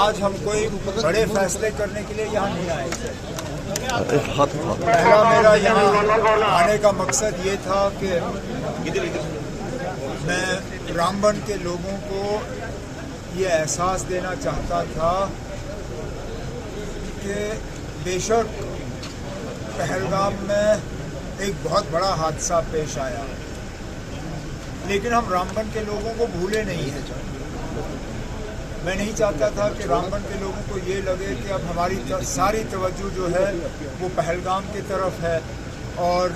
आज हम कोई बड़े फैसले करने के लिए यहाँ नहीं आए थे। पहला मेरा यहाँ आने का मकसद ये था कि मैं रामबन के लोगों को ये एहसास देना चाहता था कि बेशक पहलगाम में एक बहुत बड़ा हादसा पेश आया, लेकिन हम रामबन के लोगों को भूले नहीं हैं। मैं नहीं चाहता था कि रामबन के लोगों को ये लगे कि अब हमारी सारी तवज्जो जो है वो पहलगाम की तरफ है और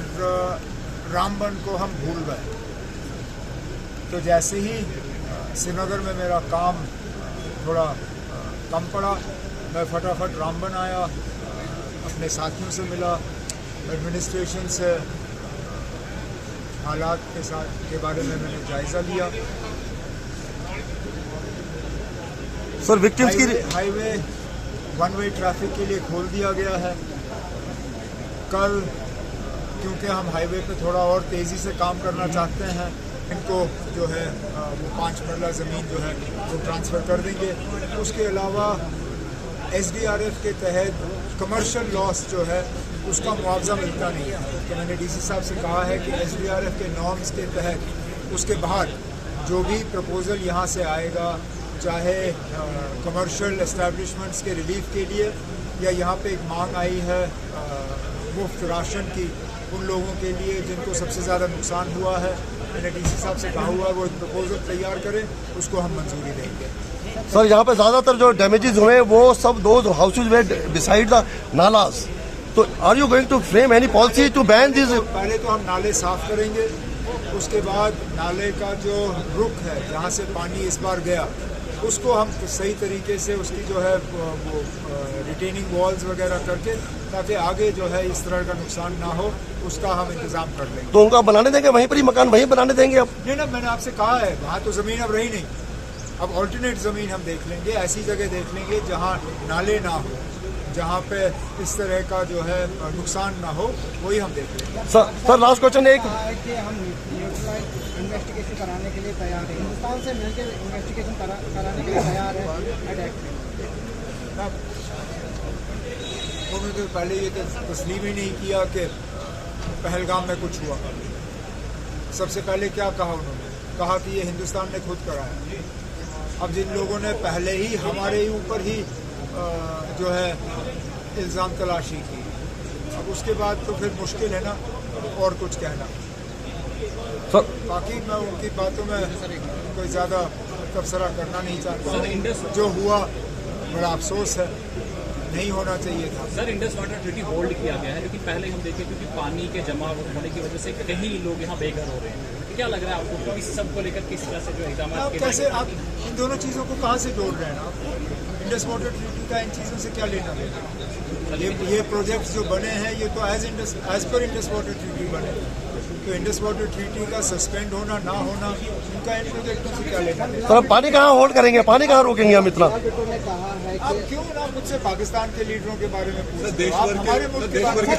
रामबन को हम भूल गए। तो जैसे ही श्रीनगर में मेरा काम थोड़ा कम पड़ा, मैं फटाफट रामबन आया, अपने साथियों से मिला, एडमिनिस्ट्रेशन से हालात के बारे में मैंने जायज़ा लिया। सर विक्टिम्स की हाईवे वन वे ट्रैफिक के लिए खोल दिया गया है। कल क्योंकि हम हाईवे पे थोड़ा और तेज़ी से काम करना चाहते हैं, इनको जो है वो 5 मरला ज़मीन जो है वो ट्रांसफ़र कर देंगे। उसके अलावा SDRF के तहत कमर्शियल लॉस जो है उसका मुआवजा मिलता नहीं है। तो मैंने DC साहब से कहा है कि SDRF के नॉर्म्स के तहत उसके बाद जो भी प्रपोज़ल यहाँ से आएगा, चाहे कमर्शियल एस्टैब्लिशमेंट्स के रिलीफ के लिए या यहाँ पे एक मांग आई है मुफ्त राशन की उन लोगों के लिए जिनको सबसे ज़्यादा नुकसान हुआ है, मैंने DC साहब से कहा हुआ है वो एक प्रपोज़ल तैयार करें, उसको हम मंजूरी देंगे। सर यहाँ पे ज़्यादातर जो डैमेजेस हुए वो सब those houses they beside the नालास, तो are you going to frame any policy to ban this? पहले तो हम नाले साफ करेंगे, उसके बाद नाले का जो रुख है जहाँ से पानी इस बार गया उसको हम सही तरीके से उसकी जो है वो रिटेनिंग वॉल्स वगैरह करके, ताकि आगे जो है इस तरह का नुकसान ना हो, उसका हम इंतजाम कर लेंगे। तो उनका बनाने देंगे, वहीं पर ही मकान वहीं बनाने देंगे आप? नहीं ना, मैंने आपसे कहा है वहाँ तो ज़मीन अब रही नहीं, अब ऑल्टरनेट ज़मीन हम देख लेंगे, ऐसी जगह देख लेंगे जहाँ नाले ना हो, जहाँ पे इस तरह का जो है नुकसान ना हो, वही हम देख लेंगे। सर लास्ट क्वेश्चन एक हम इन्वेस्टिगेशन कराने के लिए तैयार है, हिंदुस्तान से मिलकर इन्वेस्टिगेशन कराने के लिए तैयार है। उन्होंने तो पहले ये तस्लीम ही नहीं किया कि पहलगाम में कुछ हुआ। सबसे पहले क्या कहा उन्होंने? कहा कि ये हिंदुस्तान ने खुद कराया। अब जिन लोगों ने पहले ही हमारे ऊपर ही जो है इल्ज़ाम तलाशी की, अब उसके बाद तो फिर मुश्किल है ना और कुछ कहना। बाकी मैं उनकी बातों में कोई ज़्यादा तबसरा करना नहीं चाहता। जो हुआ बड़ा अफसोस है, नहीं होना चाहिए था। Sir Indus water treaty hold किया गया है, लेकिन पहले हम देखें क्योंकि पानी के जमा होने की वजह से कई लोग यहाँ बेघर हो रहे हैं। क्या लग रहा है आपको इस सब को लेकर किस तरह से जो इक़दाम कैसे आप इन दोनों चीज़ों को कहाँ से जोड़ रहे हैं आप? इंडस वाटर ट्रीटी का इन चीज़ों से क्या लेना देना? ये प्रोजेक्ट्स जो बने हैं ये तो as per Indus water treaty बने, तो इंडस वाटर ट्रीटी का सस्पेंड होना ना होना इनका इन प्रोजेक्टों से क्या लेना देना? सर पानी कहाँ होल्ड करेंगे, पानी कहाँ रोकेंगे हम इतना? आप क्यों ना मुझसे पाकिस्तान के लीडरों के बारे में पूछते? हमारे मुल्क के बारे में